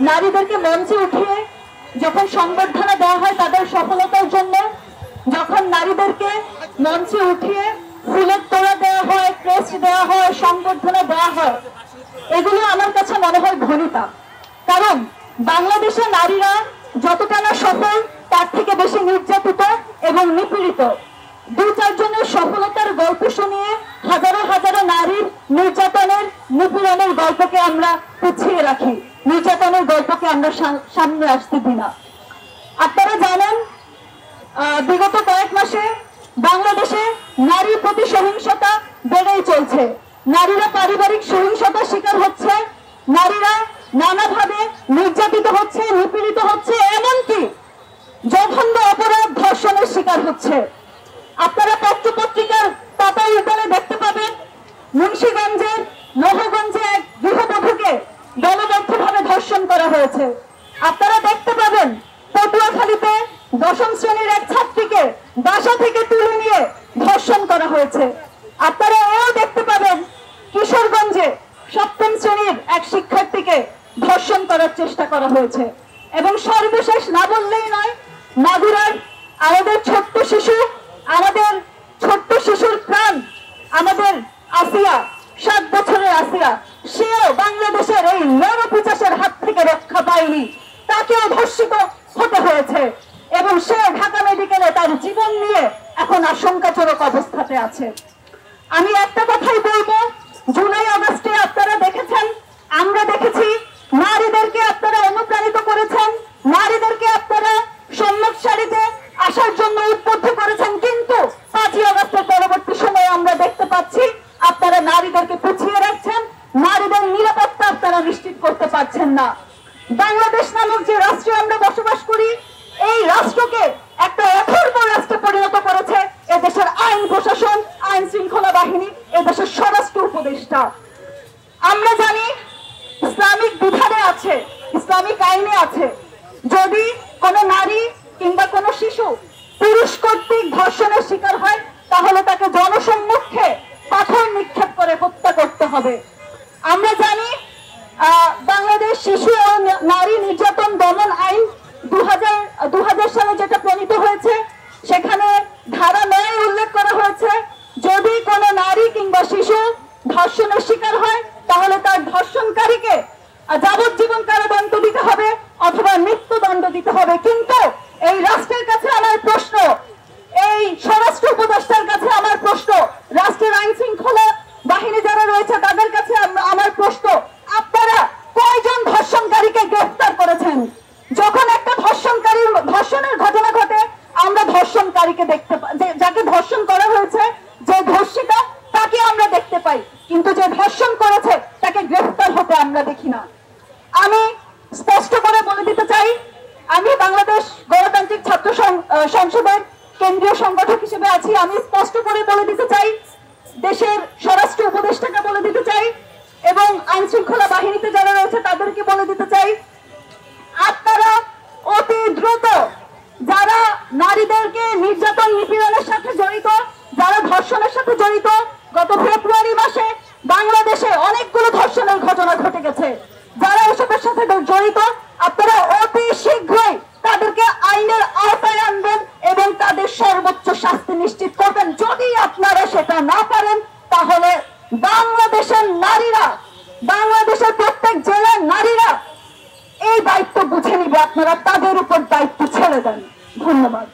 নারীদেরকে মঞ্চে উঠিয়ে যখন সংবর্ধনা দেওয়া হয় তাদের সফলতার জন্য, যখন নারীদেরকে মঞ্চে উঠিয়ে ফুলের তোড়া দেওয়া হয়, ক্রেস্ট দেওয়া হয়, সংবর্ধনা দেওয়া হয়, এগুলো আমার কাছে মনে হয় ঘনিতা। কারণ বাংলাদেশে নারীরা যতটা না সফল তার থেকে বেশি নির্যাতিত এবং নিপীড়িত। দু চারজনের সফলতার গল্প শুনিয়ে হাজারো হাজারো নারীর নির্যাতনের, নিপীড়নের গল্পকে আমরা পিছিয়ে রাখি, নির্যাতনের গল্পকে আমরা সামনে আসতে দিই না। আপনারা জানেন বিগত কয়েক মাসে বাংলাদেশে নারীর প্রতি সহিংসতা বেড়েই চলছে। নারীরা পারিবারিক সহিংসতার শিকার হচ্ছে, নারীরা নানাভাবে নির্যাতিত হচ্ছে, নিপীড়িত হচ্ছে, এমনকি জঘন্য অপরাধ ধর্ষণের শিকার হচ্ছে। আপনারা পত্রপত্রিকার পাতায় উল্টালে দেখতে পাবেন মুন্সিগঞ্জের মোহগঞ্জে এক গৃহবধূকে দলবদ্ধভাবে ধর্ষণ করা হয়েছে। আপনারা দেখতে পাবেন পটুয়াখালীতে 10ম শ্রেণীর এক ছাত্রীকে বাসা থেকে তুলে নিয়ে ধর্ষণ করা হয়েছে। আপনারা এও দেখতে পাবেন কিশোরগঞ্জে 7ম শ্রেণীর এক শিক্ষার্থীকে ধর্ষণ করার চেষ্টা করা হয়েছে। এবং সর্বশেষ না বললেই নয়, মাগুরার আমাদের ছোট্ট শিশুর প্রাণ, আমাদের আসিয়া, 7 বছরের আসিয়া, সেও বাংলাদেশের এই নরপিচাসের হাত থেকে রক্ষা পায়নি, তাকেও ধর্ষিত হতে হয়েছে এবং সে ঢাকা মেডিকেলে তার জীবন নিয়ে এখন আশঙ্কাজনক অবস্থাতে আছে। আমি একটা কথাই বলবো, জুলাই আগস্টে আপনারা দেখেছেন, আমরা দেখেছি, নারীদেরকে আপনারা অনুপ্রাণিত করেছেন, নারীদেরকে আপনারা সম্মুখ সারিতে আসার জন্য উদ্বুদ্ধ করেছেন, কিন্তু 5ই আগস্টের পরবর্তী সময়ে আমরা দেখতে পাচ্ছি আপনারা নারীদেরকে পিছিয়ে রাখছেন, নারীদের নিরাপত্তা আপনারা নিশ্চিত করতে পারছেন না। বাংলাদেশ নামক যে রাষ্ট্রে আমরা বসবাস করি, এই রাষ্ট্রকে একটা অথর্ব রাষ্ট্রে পরিণত করেছে এদেশের আইন প্রশাসন, আইন শৃঙ্খলা বাহিনী, এদেশের স্বরাষ্ট্র উপদেষ্টা। আমরা জানি ইসলামিক বিধানে আছে, ইসলামিক আইনে আছে, যদি কোনো নারী কিংবা কোনো শিশু পুরুষ কর্তৃক ধর্ষণের শিকার হয় তাহলে তাকে জনসম্মুখে পাথর নিক্ষেপ করে হত্যা করতে হবে। আমরা জানি বাংলাদেশ শিশু ও নারী নির্যাতন দমন আইন 2000 সালে যেটা প্রণীত হয়েছে, সেখানে ধারা 9 উল্লেখ করা হয়েছে, যদি কোনো নারী কিংবা শিশু ধর্ষণের শিকার হয় তাহলে তার ধর্ষণকারীকে যাবজ্জীবন কারাদণ্ড দিতে হবে অথবা মৃত্যুদণ্ড দিতে হবে। কিন্তু এই রাষ্ট্রের কাছে আমার প্রশ্ন, এই স্বরাষ্ট্র উপদেষ্টার কাছে আমার প্রশ্ন, রাষ্ট্রের আইন শৃঙ্খলা বাহিনী যারা রয়েছে তাদের কাছে আমার প্রশ্ন, আপনারা কয়জন ধর্ষণকারীকে গ্রেফতার করেছেন? যখন একটা ধর্ষণের ঘটনা ঘটে, আমরা ধর্ষণকারীকে দেখতে পাই, যাকে ধর্ষণ করা হয়েছে, যে ধর্ষিতা তাকে আমরা দেখতে পাই, কিন্তু যে ধর্ষণ করেছে তাকে গ্রেফতার হতে আমরা দেখি না। আমি স্পষ্ট করে বলে দিতে চাই, আমি বাংলাদেশ গণতান্ত্রিক ছাত্র সংসদের কেন্দ্রীয় সংগঠক হিসেবে আছি। আমি স্পষ্ট করে বলে দিতে চাই, দেশের স্বরাষ্ট্র উপদেষ্টাকে বলে দিতে চাই এবং আইন শৃঙ্খলা বাহিনীতে যারা রয়েছে তাদেরকে বলে দিতে চাই, আপনারা অতি দ্রুত যারা নারীদেরকে নির্যাতন নিপীড়নের সাথে জড়িত, যারা ধর্ষণের সাথে জড়িত, গত ফেব্রুয়ারি মাসে বাংলাদেশে অনেকগুলো ধর্ষণের ঘটনা ঘটে গেছে, যারা এসবের সাথে জড়িত আপনারা অতি শীঘ্রই তাদেরকে আইনের আওতায় আনবেন এবং তাদের সর্বোচ্চ শাস্তি নিশ্চিত করবেন। যদি আপনারা সেটা না পারেন তাহলে বাংলাদেশের নারীরা, বাংলাদেশের প্রত্যেক জেলার নারীরা এই দায়িত্ব বুঝে নিবে, আপনারা তাদের উপর দায়িত্ব ছেড়ে দেন। ধন্যবাদ।